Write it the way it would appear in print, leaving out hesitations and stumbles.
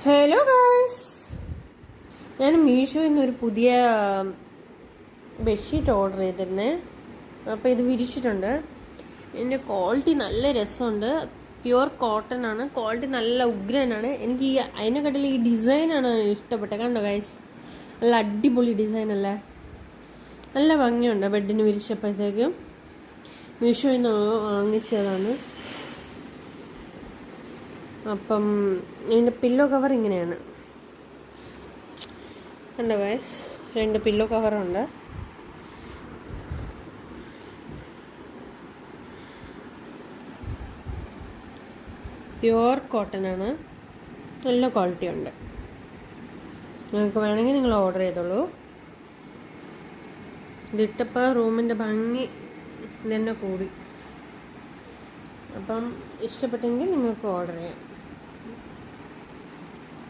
Hello guys, ഞാൻ മീഷോയിൽ നിന്നൊരു പുതിയ ബെഡ്ഷീറ്റ് ഓർഡർ ചെയ്തിരുന്നേ. അപ്പോൾ ഇത് വിരിച്ചിട്ടുണ്ട്. ഇതിൻ്റെ ക്വാളിറ്റി നല്ല രസമുണ്ട്. പ്യുവർ കോട്ടൺ ആണ്. ക്വാളിറ്റി നല്ല ഉഗ്രനാണ്. എനിക്ക് അതിനെക്കാട്ടിൽ ഈ ഡിസൈനാണ് ഇഷ്ടപ്പെട്ടത്. കണ്ടോ ഗായ്സ്, നല്ല അടിപൊളി ഡിസൈൻ അല്ലേ, നല്ല ഭംഗിയുണ്ട്. ബെഡിന് വിരിച്ചപ്പോഴത്തേക്കും മീഷോയിൽ നിന്ന് വാങ്ങിച്ചതാണ്. അപ്പം ഇതിൻ്റെ പില്ലോ കവർ ഇങ്ങനെയാണ്. കണ്ടോ ഗൈസ്, 2 പില്ലോ കവറുണ്ട്. പ്യുവർ കോട്ടൺ ആണ്, നല്ല ക്വാളിറ്റി ഉണ്ട്. നിങ്ങൾക്ക് വേണമെങ്കിൽ നിങ്ങൾ ഓർഡർ ചെയ്തോളൂ. ഇതിട്ടപ്പോൾ റൂമിൻ്റെ ഭംഗി തന്നെ കൂടി. അപ്പം ഇഷ്ടപ്പെട്ടെങ്കിൽ നിങ്ങൾക്ക് ഓർഡർ ചെയ്യാം.